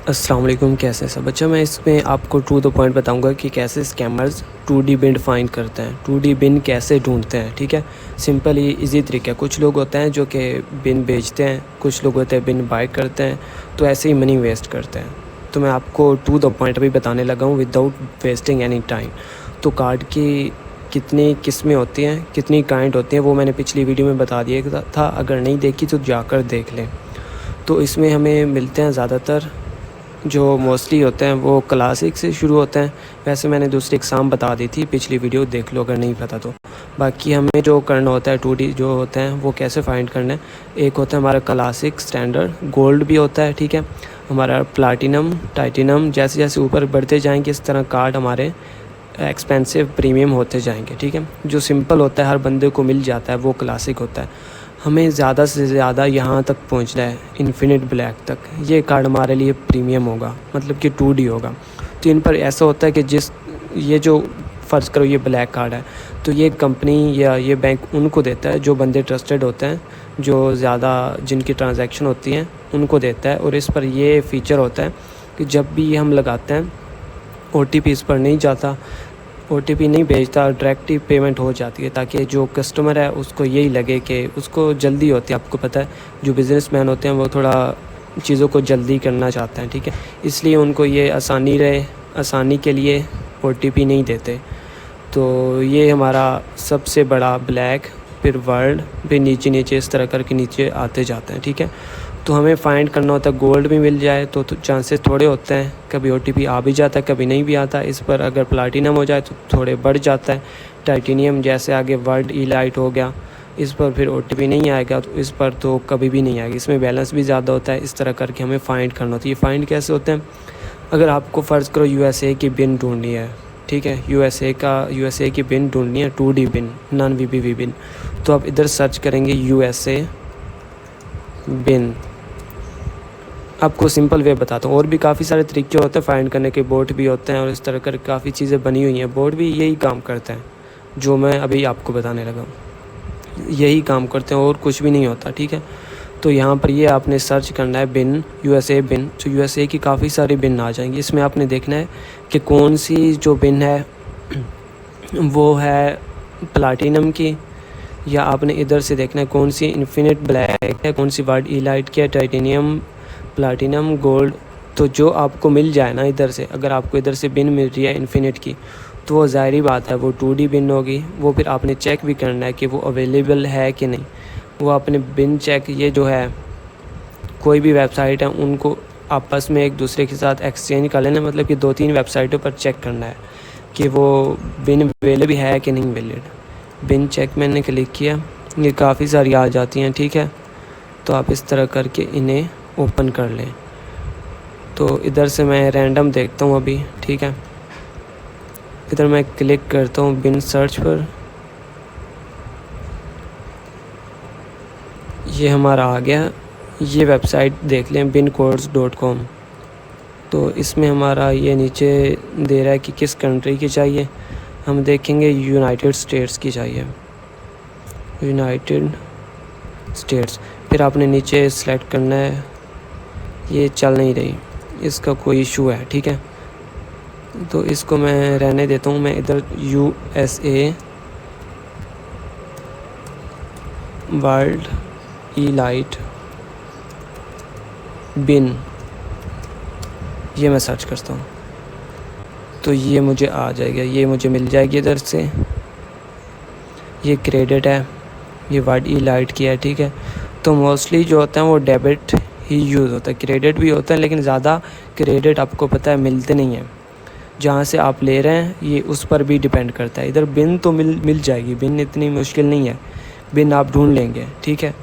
अस्सलाम वालेकुम, कैसे हैं सब बच्चा। मैं इसमें आपको टू द पॉइंट बताऊंगा कि कैसे स्कैमर्स 2D बिन फाइंड करते हैं, 2D बिन कैसे ढूंढते हैं। ठीक है, सिंपल ही इजी तरीका है। कुछ लोग होते हैं जो कि बिन बेचते हैं, कुछ लोग होते हैं बिन बाय करते हैं, तो ऐसे ही मनी वेस्ट करते हैं। तो मैं आपको टू द पॉइंट अभी बताने लगा हूँ विदाउट वेस्टिंग एनी टाइम। तो कार्ड की कितनी किस्में होती हैं, कितनी काइंड होती हैं, वो मैंने पिछली वीडियो में बता दिया था। अगर नहीं देखी तो जाकर देख लें। तो इसमें हमें मिलते हैं ज़्यादातर जो मोस्टली होते हैं वो क्लासिक से शुरू होते हैं। वैसे मैंने दूसरी एग्ज़ाम बता दी थी, पिछली वीडियो देख लो अगर नहीं पता तो। बाकी हमें जो करना होता है 2D जो होते हैं वो कैसे फाइंड करना है। एक होता है हमारा क्लासिक, स्टैंडर्ड, गोल्ड भी होता है। ठीक है, हमारा प्लाटिनम, टाइटेनियम, जैसे जैसे ऊपर बढ़ते जाएंगे इस तरह कार्ड हमारे एक्सपेंसिव प्रीमियम होते जाएंगे। ठीक है, जो सिंपल होता है हर बंदे को मिल जाता है वो क्लासिक होता है। हमें ज़्यादा से ज़्यादा यहाँ तक पहुँचना है, इन्फिनिट ब्लैक तक। ये कार्ड हमारे लिए प्रीमियम होगा, मतलब कि 2D होगा। तो इन पर ऐसा होता है कि ये जो फ़र्ज़ करो ये ब्लैक कार्ड है, तो ये कंपनी या ये बैंक उनको देता है जो बंदे ट्रस्टेड होते हैं, जो ज़्यादा जिनकी ट्रांजैक्शन होती हैं उनको देता है। और इस पर ये फ़ीचर होता है कि जब भी हम लगाते हैं OTP इस पर नहीं जाता, OTP नहीं भेजता, डायरेक्ट ही पेमेंट हो जाती है, ताकि जो कस्टमर है उसको यही लगे कि उसको जल्दी होती है। आपको पता है जो बिज़नेसमैन होते हैं वो थोड़ा चीज़ों को जल्दी करना चाहते हैं। ठीक है, इसलिए उनको ये आसानी रहे, आसानी के लिए OTP नहीं देते। तो ये हमारा सबसे बड़ा ब्लैक, फिर वर्ल्ड, फिर नीचे नीचे इस तरह करके नीचे आते जाते हैं। ठीक है, तो हमें फ़ाइंड करना होता है। गोल्ड भी मिल जाए तो चांसेस थोड़े होते हैं, कभी OTP आ भी जाता है, कभी नहीं भी आता। इस पर अगर प्लाटिनम हो जाए तो थोड़े बढ़ जाता है। टाइटेनियम जैसे आगे वर्ल्ड इलाइट हो गया, इस पर फिर OTP नहीं आएगा, तो इस पर तो कभी भी नहीं आएगा। इसमें बैलेंस भी ज़्यादा होता है। इस तरह करके हमें फ़ाइंड करना होता है। ये फ़ाइंड कैसे होते हैं, अगर आपको फ़र्ज़ करो USA की बिन ढूंढनी है। ठीक है, USA की बिन ढूंढनी है, 2D बिन, नॉन VBV बिन। तो आप इधर सर्च करेंगे USA बिन। आपको सिंपल वे बताता हूँ, और भी काफ़ी सारे तरीके होते हैं फ़ाइंड करने के, बोट भी होते हैं और इस तरह कर काफ़ी चीज़ें बनी हुई हैं। बोट भी यही काम करते हैं जो मैं अभी आपको बताने लगा हूँ, यही काम करते हैं और कुछ भी नहीं होता। ठीक है, तो यहाँ पर ये आपने सर्च करना है बिन, USA बिन। तो USA की काफ़ी सारी बिन आ जाएंगी। इसमें आपने देखना है कि कौन सी जो बिन है वो है प्लाटिनम की, या आपने इधर से देखना है कौन सी इन्फिनिट ब्लैक है, कौन सी वर्ल्ड इलाइट की है, टाइटेनियम, प्लाटिनम, गोल्ड। तो जो आपको मिल जाए ना इधर से, अगर आपको इधर से बिन मिल रही है इन्फिनिट की, तो वो ज़ाहिरी बात है वो 2D बिन होगी। वो फिर आपने चेक भी करना है कि वो अवेलेबल है कि नहीं। वो आपने बिन चेक, ये जो है कोई भी वेबसाइट है उनको आपस में एक दूसरे के साथ एक्सचेंज कर लेना, मतलब कि 2-3 वेबसाइटों पर चेक करना है कि वो बिन अवेलेबल है कि नहीं अवेलेबल। बिन चेक मैंने क्लिक किया, ये काफ़ी सारी आ जाती हैं। ठीक है, तो आप इस तरह करके इन्हें ओपन कर लें। तो इधर से मैं रैंडम देखता हूँ अभी। ठीक है, इधर मैं क्लिक करता हूँ बिन सर्च पर, ये हमारा आ गया। ये वेबसाइट देख लें bincodes.com। तो इसमें हमारा ये नीचे दे रहा है कि किस कंट्री की चाहिए। हम देखेंगे यूनाइटेड स्टेट्स की चाहिए, यूनाइटेड स्टेट्स। फिर आपने नीचे सेलेक्ट करना है। ये चल नहीं रही, इसका कोई इशू है। ठीक है, तो इसको मैं रहने देता हूँ। मैं इधर USA वर्ल्ड इलाइट बिन, ये मैं सर्च करता हूँ तो ये मुझे आ जाएगा, ये मुझे मिल जाएगी इधर से। ये क्रेडिट है, ये वर्ल्ड इलाइट की है। ठीक है, तो मोस्टली जो होता है वो डेबिट ही यूज़ होता है, क्रेडिट भी होता है, लेकिन ज़्यादा क्रेडिट आपको पता है मिलते नहीं हैं। जहाँ से आप ले रहे हैं ये उस पर भी डिपेंड करता है। इधर बिन तो मिल जाएगी, बिन इतनी मुश्किल नहीं है, बिन आप ढूंढ लेंगे। ठीक है,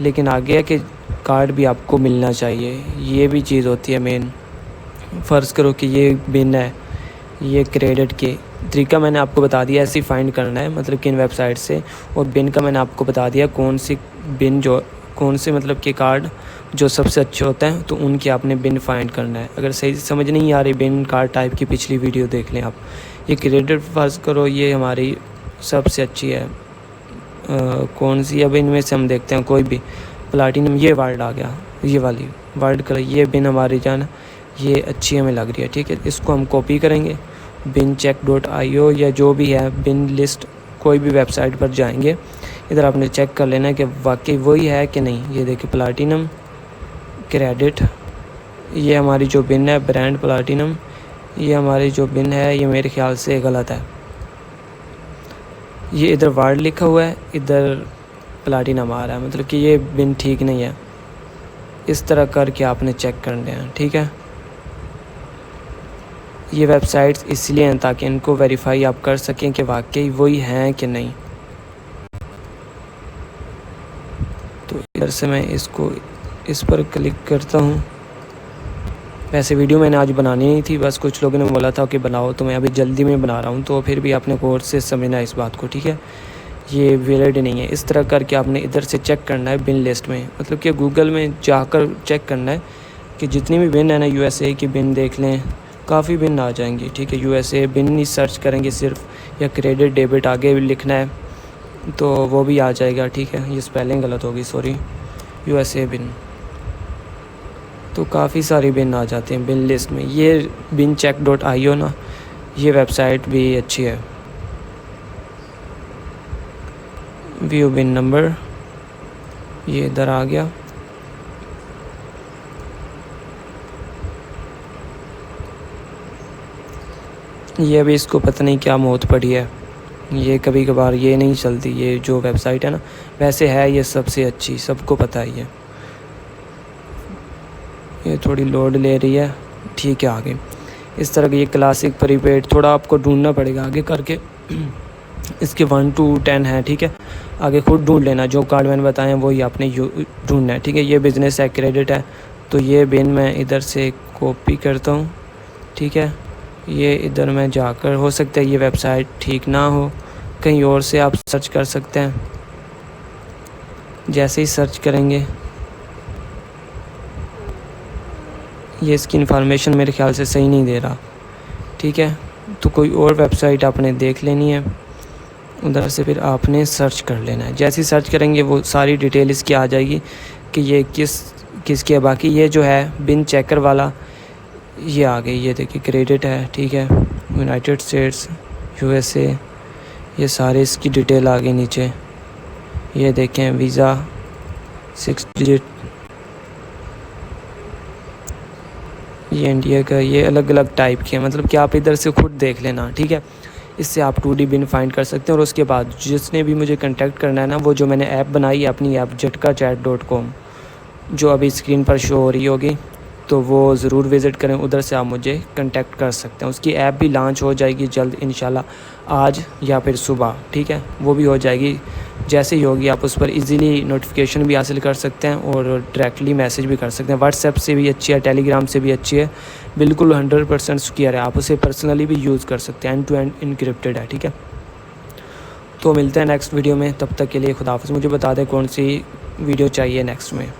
लेकिन आगे है कि कार्ड भी आपको मिलना चाहिए, ये भी चीज़ होती है मेन। फ़र्ज़ करो कि ये बिन है, ये क्रेडिट के तरीका मैंने आपको बता दिया, ऐसे ही फाइंड करना है, मतलब कि इन वेबसाइट से। और बिन का मैंने आपको बता दिया कौन सी बिन, जो कौन से मतलब कि कार्ड जो सबसे अच्छे होते हैं, तो उनकी आपने बिन फाइंड करना है। अगर सही समझ नहीं आ रही बिन कार्ड टाइप की, पिछली वीडियो देख लें आप। ये क्रेडिट फ़र्ज़ करो ये हमारी सबसे अच्छी है, कौन सी। अब इनमें से हम देखते हैं कोई भी। प्लाटिनम, ये वर्ल्ड आ गया, ये वाली वर्ल्ड कलर, ये बिन हमारी जान ये अच्छी हमें लग रही है, ठीक है। इसको हम कॉपी करेंगे, bincheck.io या जो भी है बिन लिस्ट, कोई भी वेबसाइट पर जाएंगे, इधर आपने चेक कर लेना है कि वाकई वही है कि नहीं। ये देखिए प्लाटिनम क्रेडिट, ये हमारी जो बिन है ब्रांड प्लाटिनम, ये हमारी जो बिन है ये मेरे ख्याल से गलत है। ये इधर वर्ल्ड लिखा हुआ है, इधर प्लाटिनम आ रहा है, मतलब कि ये बिन ठीक नहीं है। इस तरह करके आपने चेक करने हैं, ठीक है। ये वेबसाइट्स इसलिए हैं ताकि इनको वेरीफाई आप कर सकें कि वाकई वही हैं कि नहीं। तो इधर से मैं इसको इस पर क्लिक करता हूँ। वैसे वीडियो मैंने आज बनानी नहीं थी, बस कुछ लोगों ने बोला था कि बनाओ, तो मैं अभी जल्दी में बना रहा हूँ, तो फिर भी आपने गौर से समझना इस बात को, ठीक है। ये वैलिड नहीं है। इस तरह करके आपने इधर से चेक करना है बिन लिस्ट में, मतलब कि गूगल में जाकर चेक करना है कि जितनी भी बिन है ना, यूएसए की बिन देख लें, काफ़ी बिन आ जाएंगी, ठीक है। यूएसए बिन ही सर्च करेंगे सिर्फ, या क्रेडिट डेबिट आगे भी लिखना है तो वो भी आ जाएगा, ठीक है। ये स्पेलिंग गलत होगी, सॉरी, यूएसए बिन, तो काफ़ी सारी बिन आ जाती हैं बिन लिस्ट में। ये bincheck.io ना, ये वेबसाइट भी अच्छी है। व्यू बिन नंबर, ये इधर आ गया। ये अभी इसको पता नहीं क्या मौत पड़ी है, ये कभी कभार ये नहीं चलती, ये जो वेबसाइट है ना, वैसे है ये सबसे अच्छी, सबको पता है। ये थोड़ी लोड ले रही है, ठीक है। आगे इस तरह की ये क्लासिक प्रीपेड, थोड़ा आपको ढूंढना पड़ेगा आगे करके। इसके 1 to 10 है, ठीक है। आगे खुद ढूंढ लेना, जो कार्ड मैंने बताए वही आपने ढूंढना है, ठीक है। ये बिज़नेस है, क्रेडिट है, तो ये बिन मैं इधर से कॉपी करता हूँ, ठीक है। ये इधर मैं जाकर, हो सकता है ये वेबसाइट ठीक ना हो, कहीं और से आप सर्च कर सकते हैं। जैसे ही सर्च करेंगे, ये इसकी इन्फॉर्मेशन मेरे ख्याल से सही नहीं दे रहा, ठीक है। तो कोई और वेबसाइट आपने देख लेनी है, उधर से फिर आपने सर्च कर लेना है। जैसे ही सर्च करेंगे वो सारी डिटेल इसकी आ जाएगी कि ये किसकी है। बाकी ये जो है बिन चेकर वाला, ये आ गई, ये देखिए क्रेडिट है, ठीक है। यूनाइटेड स्टेट्स, यूएसए, ये सारे इसकी डिटेल आ गई नीचे। ये देखें वीज़ा 6 डिजिट, ये इंडिया का, ये अलग अलग टाइप के हैं, मतलब कि आप इधर से खुद देख लेना, ठीक है। इससे आप 2D बिन फाइंड कर सकते हैं। और उसके बाद जिसने भी मुझे कांटेक्ट करना है ना, वो जो मैंने ऐप बनाई है अपनी ऐप JatkAchat.com, जो अभी स्क्रीन पर शो हो रही होगी, तो वो ज़रूर विज़िट करें, उधर से आप मुझे कांटेक्ट कर सकते हैं। उसकी ऐप भी लॉन्च हो जाएगी जल्द इंशाल्लाह, आज या फिर सुबह, ठीक है। वो भी हो जाएगी, जैसे ही होगी आप उस पर इजीली नोटिफिकेशन भी हासिल कर सकते हैं और डायरेक्टली मैसेज भी कर सकते हैं। व्हाट्सएप से भी अच्छी है, टेलीग्राम से भी अच्छी है, बिल्कुल 100% सिक्योर है। आप उसे पर्सनली भी यूज़ कर सकते हैं, एंड टू एंड इनक्रिप्टेड है, ठीक है। तो मिलते हैं नेक्स्ट वीडियो में, तब तक के लिए खुदा हाफ़िज़। मुझे बता दें कौन सी वीडियो चाहिए नेक्स्ट में।